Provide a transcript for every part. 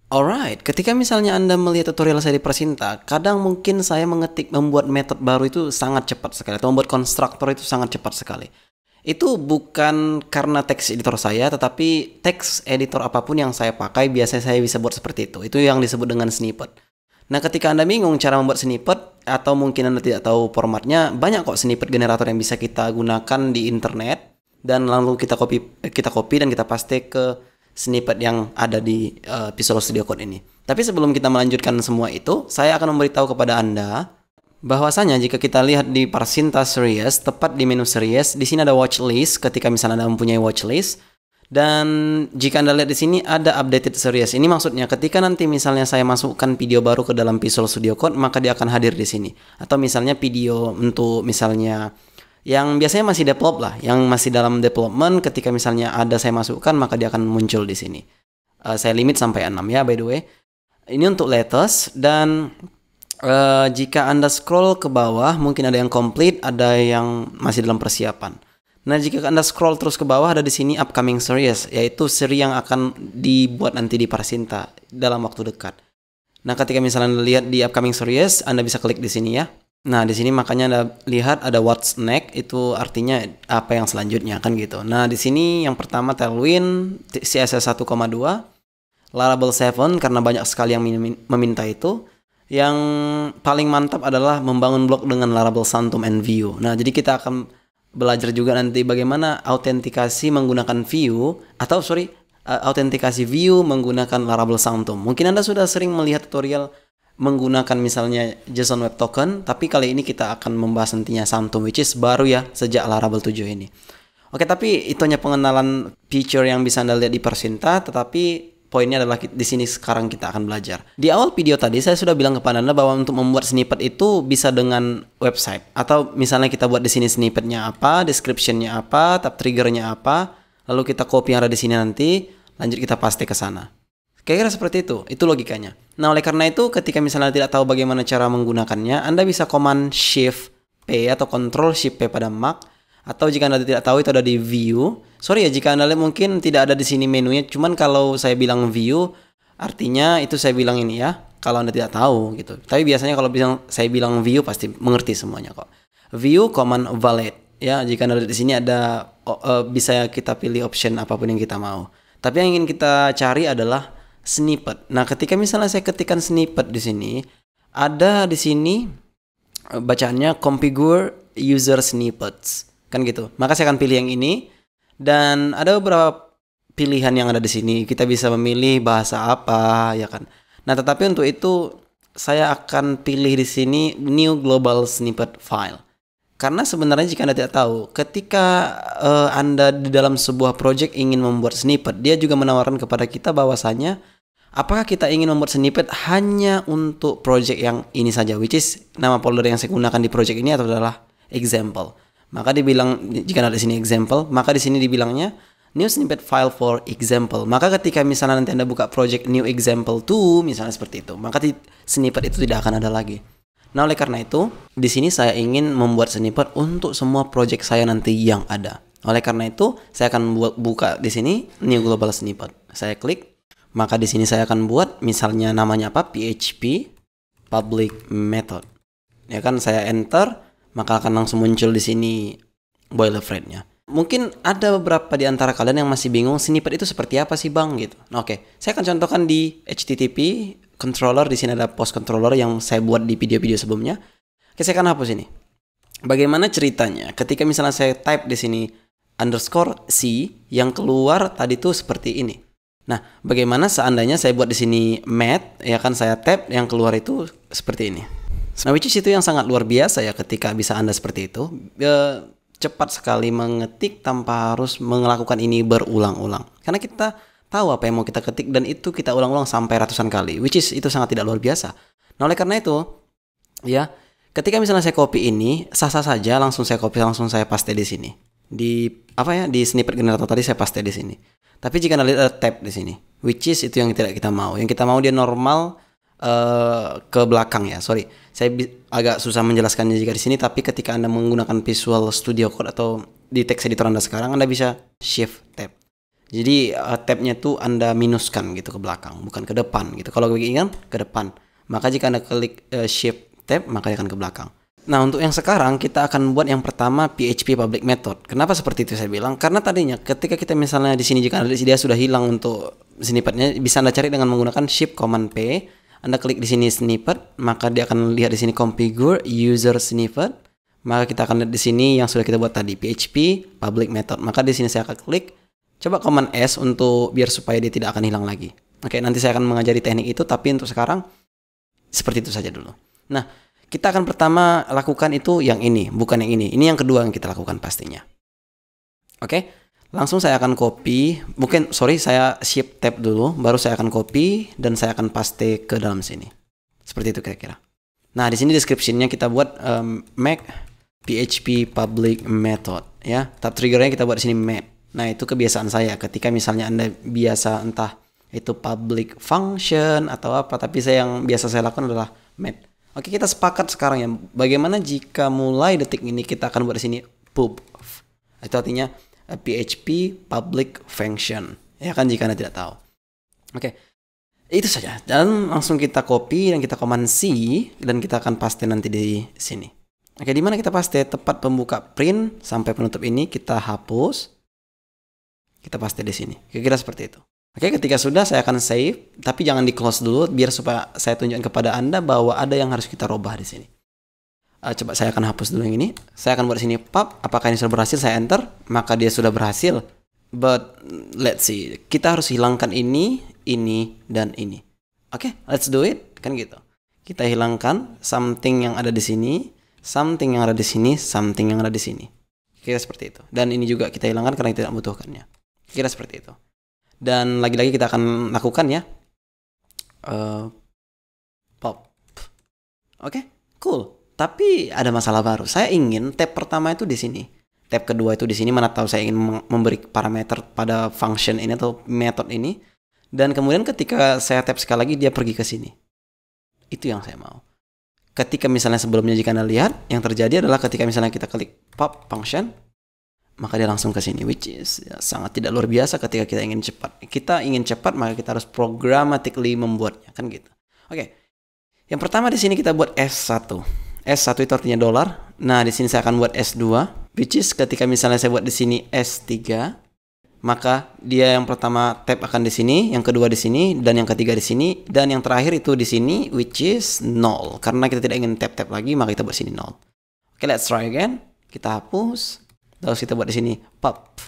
Alright, ketika misalnya Anda melihat tutorial saya di Persinta, kadang mungkin saya membuat metode baru itu sangat cepat sekali, atau membuat konstruktor itu sangat cepat sekali. Itu bukan karena teks editor saya, tetapi teks editor apapun yang saya pakai, biasanya saya bisa buat seperti itu. Itu yang disebut dengan snippet. Nah, ketika Anda bingung cara membuat snippet, atau mungkin Anda tidak tahu formatnya, banyak kok snippet generator yang bisa kita gunakan di internet, dan lalu kita copy dan kita paste ke snippet yang ada di Visual Studio Code ini. Tapi sebelum kita melanjutkan semua itu, saya akan memberitahu kepada Anda bahwasanya jika kita lihat di Persinta Series, tepat di menu Series, di sini ada watch list ketika misalnya Anda mempunyai watch list. Dan jika Anda lihat di sini ada updated series. Ini maksudnya ketika nanti misalnya saya masukkan video baru ke dalam Visual Studio Code, maka dia akan hadir di sini. Atau misalnya video untuk misalnya yang biasanya masih develop lah, yang masih dalam development, ketika misalnya ada saya masukkan, maka dia akan muncul di sini. Saya limit sampai 6 ya, by the way. Ini untuk latest, dan jika Anda scroll ke bawah, mungkin ada yang complete, ada yang masih dalam persiapan. Nah, jika Anda scroll terus ke bawah, ada di sini upcoming series, yaitu seri yang akan dibuat nanti di Persinta dalam waktu dekat. Nah, ketika misalnya Anda lihat di upcoming series, Anda bisa klik di sini ya. Nah, di sini makanya Anda lihat ada what's next, itu artinya apa yang selanjutnya kan gitu. Nah, di sini yang pertama Tailwind CSS 1,2, Laravel 7 karena banyak sekali yang meminta itu. Yang paling mantap adalah membangun blok dengan Laravel Phantom and Vue. Nah, jadi kita akan belajar juga nanti bagaimana autentikasi menggunakan Vue autentikasi Vue menggunakan Laravel Phantom. Mungkin Anda sudah sering melihat tutorial menggunakan misalnya JSON Web Token, tapi kali ini kita akan membahas nantinya Phantom, which is baru ya sejak Laravel 7 ini. Oke, tapi itu hanya pengenalan feature yang bisa Anda lihat di Persinta, tetapi poinnya adalah di sini sekarang kita akan belajar. Di awal video tadi saya sudah bilang kepada Anda bahwa untuk membuat snippet itu bisa dengan website, atau misalnya kita buat di sini snippetnya apa, descriptionnya apa, tab triggernya apa, lalu kita copy yang ada di sini nanti, lanjut kita paste ke sana. Kira-kira seperti itu logikanya. Nah, oleh karena itu ketika misalnya tidak tahu bagaimana cara menggunakannya, Anda bisa Command Shift P atau Control Shift P pada Mac, atau jika Anda tidak tahu itu ada di View. Sorry ya jika Anda lihat mungkin tidak ada di sini menunya, cuman kalau saya bilang View artinya itu saya bilang ini ya, kalau Anda tidak tahu gitu. Tapi biasanya kalau saya bilang View pasti mengerti semuanya kok. View Command Valid ya, jika Anda lihat di sini ada bisa kita pilih option apapun yang kita mau. Tapi yang ingin kita cari adalah snippet. Nah, ketika misalnya saya ketikkan snippet di sini, ada di sini bacaannya configure user snippets, kan gitu. Maka saya akan pilih yang ini, dan ada beberapa pilihan yang ada di sini. Kita bisa memilih bahasa apa, ya kan. Nah, tetapi untuk itu saya akan pilih di sini new global snippet file. Karena sebenarnya jika Anda tidak tahu, ketika Anda di dalam sebuah project ingin membuat snippet, dia juga menawarkan kepada kita bahwasanya apakah kita ingin membuat snippet hanya untuk project yang ini saja, which is nama folder yang saya gunakan di project ini adalah example. Maka dibilang jika ada di sini example, maka di sini dibilangnya new snippet file for example. Maka ketika misalnya nanti Anda buka project new example 2 misalnya seperti itu, maka snippet itu tidak akan ada lagi. Nah, oleh karena itu, di sini saya ingin membuat snippet untuk semua project saya nanti yang ada. Oleh karena itu, saya akan buka di sini new global snippet. Saya klik, maka di sini saya akan buat misalnya namanya apa? PHP public method. Ya kan, saya enter, maka akan langsung muncul di sini boilerplate-nya. Mungkin ada beberapa di antara kalian yang masih bingung snippet itu seperti apa sih, Bang, gitu. Nah, oke, saya akan contohkan di HTTP controller. Di sini ada post controller yang saya buat di video-video sebelumnya. Oke, saya akan hapus ini. Bagaimana ceritanya? Ketika misalnya saya type di sini _c, yang keluar tadi tuh seperti ini. Nah, bagaimana seandainya saya buat di sini math, ya kan, saya tab, yang keluar itu seperti ini. Nah, which is itu yang sangat luar biasa ya ketika bisa Anda seperti itu. Cepat sekali mengetik tanpa harus melakukan ini berulang-ulang. Karena kita tahu apa yang mau kita ketik dan itu kita ulang-ulang sampai ratusan kali, which is itu sangat tidak luar biasa. Nah, oleh karena itu, ya, ketika misalnya saya copy ini, sah-sah saja langsung saya copy, langsung saya paste di sini. Di di snippet generator tadi saya paste di sini. Tapi jika Anda lihat ada tab di sini, which is itu yang tidak kita mau. Yang kita mau dia normal ke belakang ya. Sorry, saya agak susah menjelaskannya jika di sini. Tapi ketika Anda menggunakan Visual Studio Code atau di text editor Anda sekarang, Anda bisa Shift Tab. Jadi tabnya tuh Anda minuskan gitu ke belakang, bukan ke depan gitu. Kalau begini kan ke depan. Maka jika Anda klik shift tab, maka dia akan ke belakang. Nah, untuk yang sekarang kita akan buat yang pertama PHP public method. Kenapa seperti itu saya bilang? Karena tadinya ketika kita misalnya di sini jika dia sudah hilang untuk snippetnya, bisa Anda cari dengan menggunakan shift command P. Anda klik di sini snippet, maka dia akan lihat di sini configure user snippet. Maka kita akan lihat di sini yang sudah kita buat tadi PHP public method. Maka di sini saya akan klik. Coba command S untuk biar supaya dia tidak akan hilang lagi. Oke, nanti saya akan mengajari teknik itu, tapi untuk sekarang seperti itu saja dulu. Nah, kita akan pertama lakukan itu yang ini, bukan yang ini. Ini yang kedua yang kita lakukan pastinya. Oke, langsung saya akan copy. Saya shift tab dulu, baru saya akan copy dan saya akan paste ke dalam sini. Seperti itu kira-kira. Nah, di sini description-nya kita buat make PHP public method ya. Tab trigger-nya kita buat di sini make. Nah, itu kebiasaan saya ketika misalnya Anda biasa entah itu public function atau apa, tapi yang biasa saya lakukan adalah method. Oke, kita sepakat sekarang ya. Bagaimana jika mulai detik ini kita akan buat di sini pub. Itu artinya PHP public function. Ya kan jika Anda tidak tahu. Oke. Itu saja. Dan langsung kita copy dan kita command C dan kita akan paste nanti di sini. Oke, di mana kita paste? Tepat pembuka print sampai penutup ini kita hapus. Kita paste di sini. Kira-kira seperti itu. Oke, ketika sudah saya akan save, tapi jangan di close dulu biar supaya saya tunjukkan kepada Anda bahwa ada yang harus kita rubah di sini. Coba saya akan hapus dulu yang ini. Saya akan buat di sini pub. Apakah ini sudah berhasil? Saya enter, maka dia sudah berhasil. But let's see. Kita harus hilangkan ini, dan ini. Oke, let's do it. Kan gitu. Kita hilangkan something yang ada di sini, something yang ada di sini, something yang ada di sini. Kira seperti itu. Dan ini juga kita hilangkan karena kita tidak membutuhkannya. Kira seperti itu. Dan lagi-lagi kita akan lakukan ya. Pop. Oke, cool. Tapi ada masalah baru. Saya ingin tab pertama itu di sini. Tab kedua itu di sini. Mana tahu saya ingin memberi parameter pada function ini atau method ini. Dan kemudian ketika saya tab sekali lagi dia pergi ke sini. Itu yang saya mau. Ketika misalnya sebelumnya jika Anda lihat, yang terjadi adalah ketika misalnya kita klik pop function, maka dia langsung ke sini, which is ya, sangat tidak luar biasa ketika kita ingin cepat. Kita ingin cepat, maka kita harus programmatically membuatnya, kan gitu. Oke. Yang pertama di sini kita buat S1. S1 itu artinya dolar. Nah, di sini saya akan buat S2, which is ketika misalnya saya buat di sini S3, maka dia yang pertama tab akan di sini, yang kedua di sini, dan yang ketiga di sini, dan yang terakhir itu di sini, which is 0. Karena kita tidak ingin tab-tab lagi, maka kita buat sini 0. Oke, let's try again. Kita hapus. Terus kita buat di sini pop.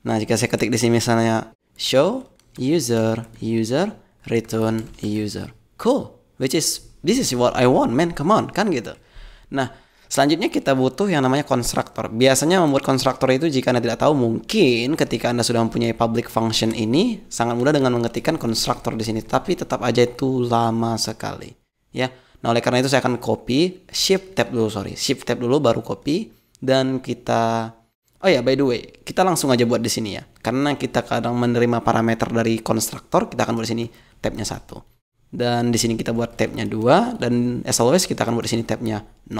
Nah, jika saya ketik di sini misalnya show user return user. Cool. Which is this is what I want, man. Come on, kan gitu. Nah, selanjutnya kita butuh yang namanya konstruktor. Biasanya membuat konstruktor itu jika Anda tidak tahu, mungkin ketika Anda sudah mempunyai public function ini sangat mudah dengan mengetikkan konstruktor di sini, tapi tetap aja itu lama sekali, ya. Nah, oleh karena itu saya akan copy, shift tab dulu baru copy dan kita by the way, kita langsung aja buat di sini ya. Karena kita kadang menerima parameter dari konstruktor, kita akan buat di sini tabnya 1. Dan di sini kita buat tabnya 2 dan as always kita akan buat di sini tabnya 0.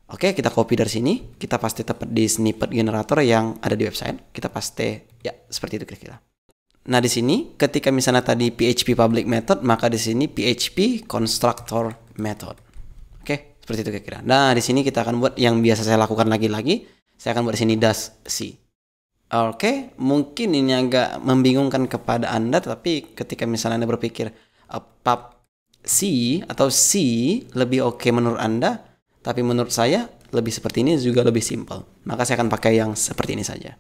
Oke, kita copy dari sini, kita paste tepat di snippet generator yang ada di website. Kita paste ya seperti itu kira-kira. Nah, di sini ketika misalnya tadi PHP public method, maka di sini PHP constructor method. Oke, seperti itu kira-kira. Nah, di sini kita akan buat yang biasa saya lakukan lagi. Saya akan buat di sini dash C. Oke, mungkin ini agak membingungkan kepada Anda, tapi ketika misalnya Anda berpikir pub C atau C lebih oke menurut Anda, tapi menurut saya lebih seperti ini juga lebih simple. Maka saya akan pakai yang seperti ini saja.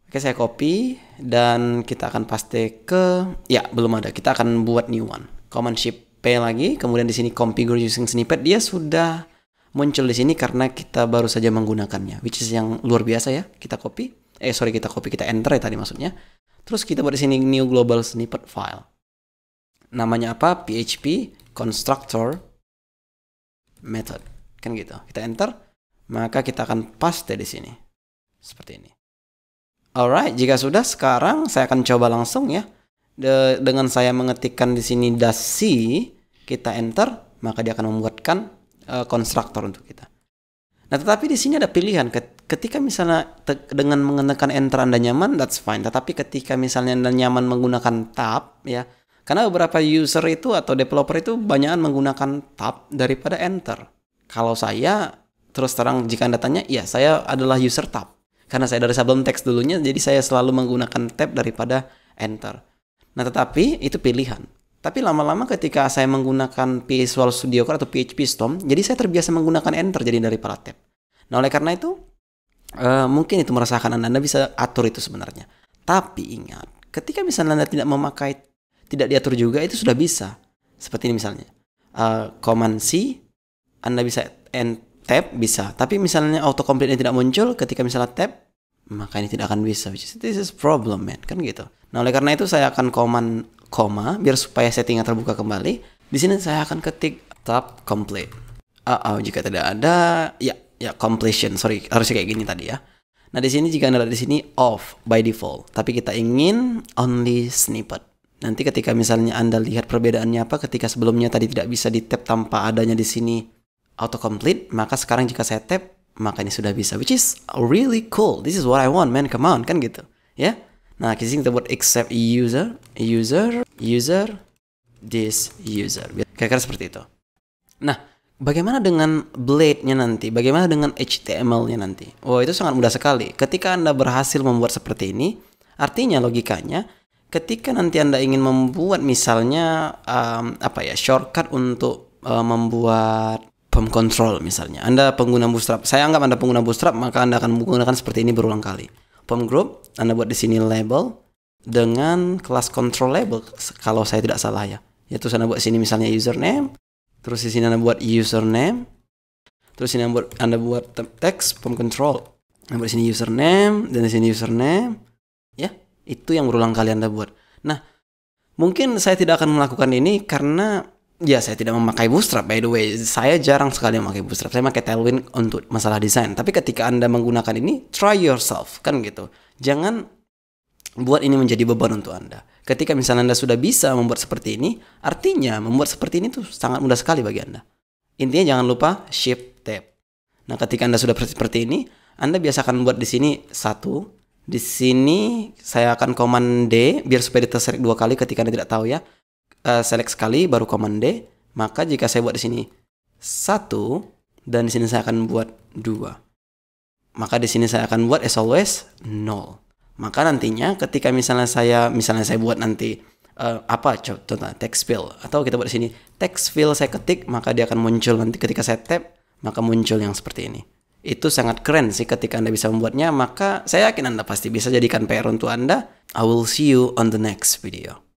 Oke, saya copy dan kita akan paste ke belum ada. Kita akan buat new one. Command Shift P lagi, kemudian di sini configure using snippet dia sudah muncul di sini karena kita baru saja menggunakannya, which is yang luar biasa ya. Kita kita enter ya tadi maksudnya. Terus kita buat di sini new global snippet file. Namanya apa? PHP constructor method. Kan gitu. Kita enter, maka kita akan paste di sini. Seperti ini. Alright, jika sudah sekarang saya akan coba langsung ya. Dengan saya mengetikkan di sini dash C, kita enter, maka dia akan membuatkan konstruktor untuk kita. Nah, tetapi di sini ada pilihan ketika misalnya dengan mengenakan enter Anda nyaman, that's fine. Tetapi ketika misalnya Anda nyaman menggunakan tab, ya, karena beberapa user itu atau developer itu banyakan menggunakan tab daripada enter. Kalau saya, terus terang jika Anda tanya, ya saya adalah user tab. Karena saya dari sebelum teks dulunya, jadi saya selalu menggunakan tab daripada enter. Nah, tetapi itu pilihan. Tapi lama-lama ketika saya menggunakan Visual Studio Code atau PHP Storm, jadi saya terbiasa menggunakan enter jadi daripada tab. Nah, oleh karena itu, mungkin itu merasakan Anda bisa atur itu sebenarnya. Tapi ingat, ketika misalnya Anda tidak memakai, tidak diatur juga, itu sudah bisa. Seperti ini misalnya. Command C, Anda bisa tab, bisa. Tapi misalnya autocomplete ini tidak muncul, ketika misalnya tab, maka ini tidak akan bisa. This is problem, man. Kan gitu. Nah, oleh karena itu saya akan command koma, biar supaya settingnya terbuka kembali. Di sini saya akan ketik tab complete. Jika tidak ada, ya completion. Sorry, harusnya kayak gini tadi ya. Nah, di sini jika Anda lihat di sini off by default, tapi kita ingin only snippet. Nanti ketika misalnya Anda lihat perbedaannya apa ketika sebelumnya tadi tidak bisa di tab tanpa adanya di sini autocomplete, maka sekarang jika saya tab, maka ini sudah bisa, which is really cool. This is what I want, man. Come on, kan gitu. Ya. Nah, di sini kita buat accept user, this user. Kira-kira seperti itu. Nah, bagaimana dengan blade-nya nanti? Bagaimana dengan HTML-nya nanti? Oh, itu sangat mudah sekali. Ketika Anda berhasil membuat seperti ini, artinya logikanya, ketika nanti Anda ingin membuat misalnya shortcut untuk membuat POM control misalnya. Anda pengguna Bootstrap. Saya anggap Anda pengguna Bootstrap, maka Anda akan menggunakan seperti ini berulang kali. POM group, Anda buat di sini label dengan kelas control label kalau saya tidak salah ya. Yaitu Anda buat sini misalnya username, terus di sini Anda buat username, terus ini Anda buat text POM control. Anda buat di sini username dan di sini username. Ya, itu yang berulang kali Anda buat. Nah, mungkin saya tidak akan melakukan ini karena ya saya tidak memakai Bootstrap, by the way. Saya jarang sekali memakai Bootstrap. Saya pakai Tailwind untuk masalah desain. Tapi ketika Anda menggunakan ini, try yourself, kan gitu. Jangan buat ini menjadi beban untuk Anda. Ketika misalnya Anda sudah bisa membuat seperti ini, artinya membuat seperti ini tuh sangat mudah sekali bagi Anda. Intinya jangan lupa Shift Tab. Nah, ketika Anda sudah seperti ini, Anda biasakan buat di sini 1. Di sini saya akan Command D biar supaya diterselect 2 kali ketika Anda tidak tahu ya. Select sekali baru Command D. Maka jika saya buat di sini 1 dan di sini saya akan buat 2. Maka di sini saya akan buat as always 0. Maka nantinya ketika misalnya saya buat nanti contohnya text fill atau kita buat di sini text fill saya ketik, maka dia akan muncul nanti ketika saya tab, maka muncul yang seperti ini. Itu sangat keren sih ketika Anda bisa membuatnya, maka saya yakin Anda pasti bisa jadikan PR untuk Anda. I will see you on the next video.